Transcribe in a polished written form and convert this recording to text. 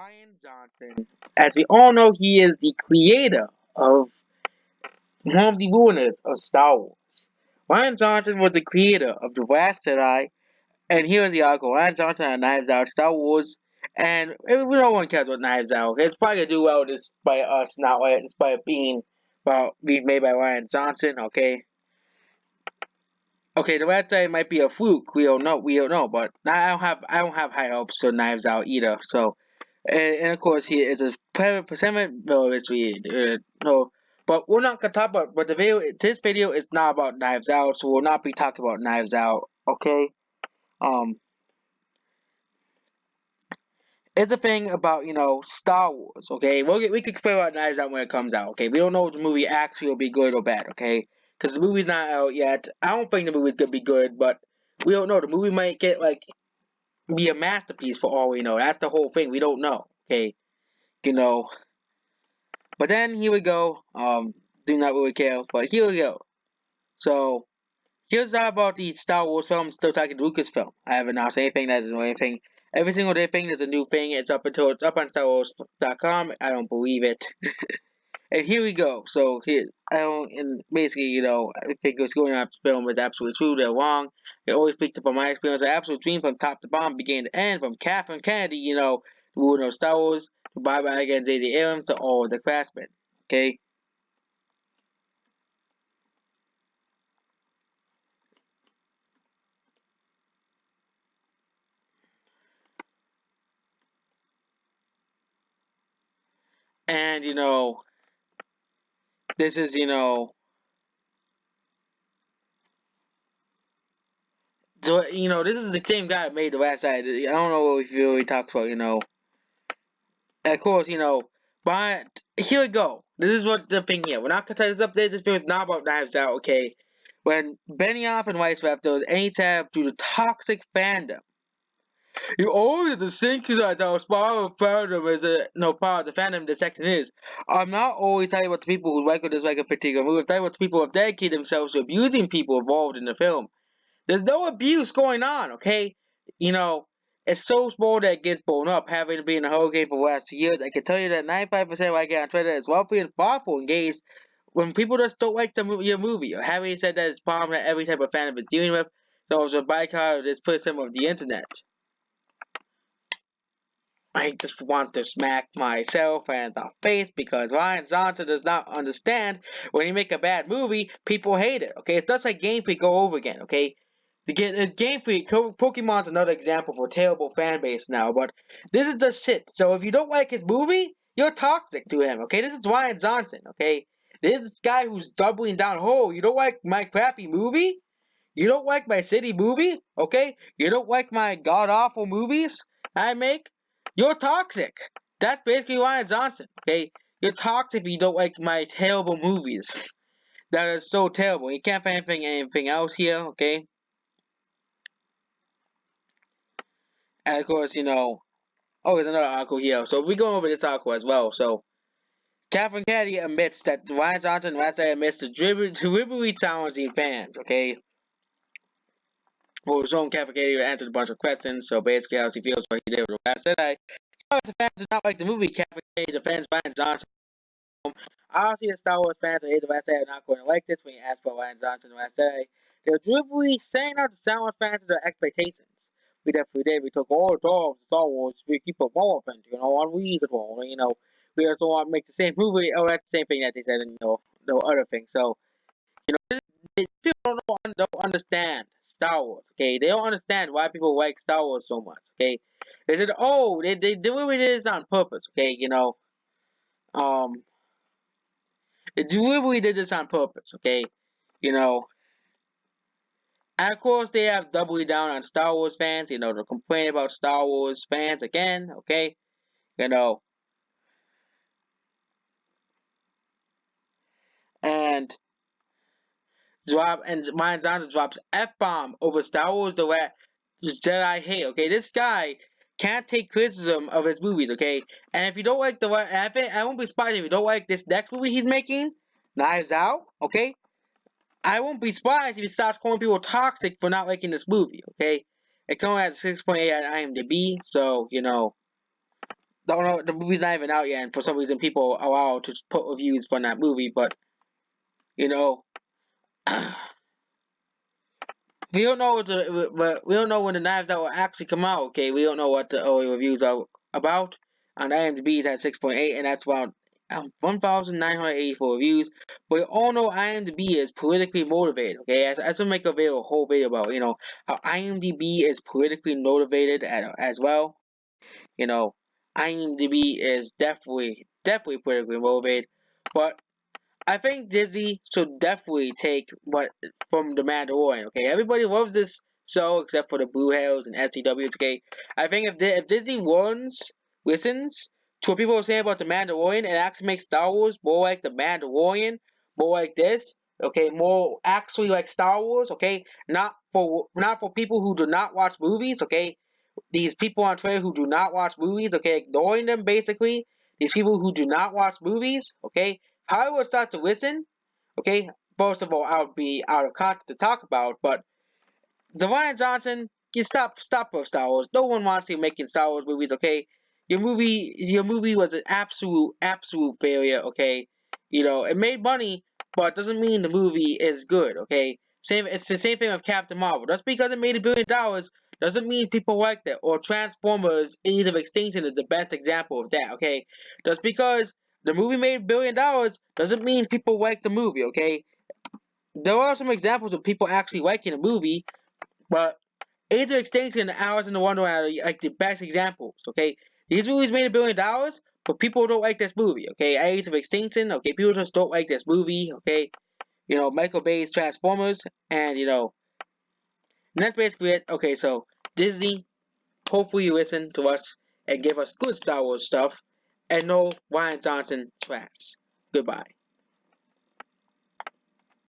Rian Johnson. As we all know, he is the creator of one of the ruiners of Star Wars. Rian Johnson was the creator of The Last Jedi, and here is the article. Rian Johnson and Knives Out Star Wars, and no one cares about Knives Out. It's probably gonna do well despite us not despite being made by Rian Johnson. Okay, the Last Jedi might be a fluke. We don't know, but I don't have high hopes for Knives Out either. So. And of course, he is a percent military. No, but we're not gonna talk about. But the video, this video is not about Knives Out, so we'll not be talking about Knives Out. Okay. Um, it's a thing about Star Wars. Okay, we can explain about Knives Out when it comes out. Okay, we don't know if the movie actually will be good or bad. Okay, because the movie's not out yet. I don't think the movie's gonna be good, but we don't know. The movie might get be a masterpiece for all we know. That's the whole thing. We don't know. Okay, you know. But then here we go. Do not really care. But here we go. So here's all about the Star Wars film. Still talking Lucasfilm. I haven't announced anything. That doesn't know anything. Every single day thing is a new thing. It's up on StarWars.com. I don't believe it. And here we go. So here, I don't, and basically, I think what's going on in the film is absolutely true. They're wrong. They always speak from my experience. An absolute dream from top to bottom, beginning to end. From Catherine Kennedy, the ruler of Star Wars, to Bye Bye Again, J.J. Abrams, to all of the craftsmen. Okay. And this is so this is the same guy that made the last side. I don't know if he really talks about And of course but here we go. This is what the thing here. We're not gonna tell this update. This video is not about Knives Out. Okay, when Benioff and Weiss left, there was any tab due to toxic fandom. You always have to think that our part of fandom is no part of the fandom the section is. I'm not always talking about the people who like or dislike a particular movie. I'm talking about the people who have dedicated themselves to abusing people involved in the film. There's no abuse going on, okay? You know, it's so small that it gets blown up, having been in a hurricane for the last 2 years. I can tell you that 95% of what I get on Twitter is wealthy and thoughtful, engaged. When people just don't like your movie, or having said that it's a problem that every type of fandom is dealing with, so it's a bycard of this person of the internet. I just want to smack myself in the face because Ryan Johnson does not understand when you make a bad movie, people hate it. Okay, it's just like Game Freak go over again. Okay, Game Freak, Pokemon's another example for a terrible fan base now, but this is the shit. So if you don't like his movie, you're toxic to him. Okay, this is Ryan Johnson. Okay, this is this guy who's doubling down. Oh, you don't like my crappy movie? You don't like my city movie? Okay, you don't like my god awful movies I make? You're toxic. That's basically Ryan Johnson. Okay, you're toxic if you don't like my terrible movies. That is so terrible. You can't find anything else here. Okay. And of course, oh, there's another article here. So we're going over this article as well. So Catherine Kennedy admits that Ryan Johnson last night admits to deliberately challenging fans. Okay. Well, his own Catherine Kennedy answered a bunch of questions. So basically, how he feels what he did with the last Jedi. The fans do not like the movie. Catherine Kennedy defends Ryan Johnson. Obviously, the Star Wars fans who hate the last Jedi are not going to like this when you ask about Ryan Johnson the last Jedi. They're deliberately saying out to Star Wars fans their expectations. We definitely did. We took all the dogs of Star Wars. We keep them relevant, unreasonable. We also want to make the same movie. Oh, that's the same thing that they said in no other thing. So people don't understand Star Wars. Okay, they don't understand why people like Star Wars so much. Okay, they said, oh, they deliberately did this on purpose. Okay, um, they deliberately did this on purpose. Okay, you know. And of course, they have doubly down on Star Wars fans. They're complaining about Star Wars fans again. Okay, you know, and Ryan Johnson drops F bomb over Star Wars the Last Jedi hate. Okay, this guy can't take criticism of his movies. Okay, and if you don't like I won't be surprised if you don't like this next movie he's making, Knives Out. Okay, I won't be surprised if he starts calling people toxic for not liking this movie. Okay, it currently has 6.8 at IMDb, so the movie's not even out yet, and for some reason people are allowed to put reviews from that movie. But you know, we don't know we don't know when the Knives Out will actually come out. Okay, we don't know what the early reviews are about. On IMDb, it's at 6.8, and that's about 1,984 reviews. But we all know IMDb is politically motivated. Okay, as we make a whole video about how IMDb is politically motivated as well. You know, IMDb is definitely politically motivated, but I think Disney should definitely take what from the Mandalorian. Okay, everybody loves this show except for the Blue Hells and SCWs. Okay, I think if Disney listens to what people are saying about the Mandalorian and actually makes Star Wars more like the Mandalorian, more like this. Okay, more actually like Star Wars. Okay, not for people who do not watch movies. Okay, these people on Twitter who do not watch movies, okay, ignoring them basically. These people who do not watch movies, okay, if Hollywood starts to listen, okay, first of all, I would be out of context to talk about, but Rian Johnson, you stop with Star Wars. No one wants you making Star Wars movies, okay? Your movie was an absolute failure, okay? It made money, but it doesn't mean the movie is good, okay? It's the same thing with Captain Marvel. Just because it made $1 billion doesn't mean people like that. Or Transformers: Age of Extinction is the best example of that, okay? Just because the movie made $1 billion doesn't mean people like the movie, okay? There are some examples of people actually liking a movie, but Age of Extinction and Alice in the Wonderland are like the best examples, okay? These movies made $1 billion, but people don't like this movie, okay? Age of Extinction, okay, people just don't like this movie, okay? Michael Bay's Transformers, and that's basically it. Okay, so Disney, hopefully you listen to us and give us good Star Wars stuff, and no Rian Johnson tracks. Goodbye.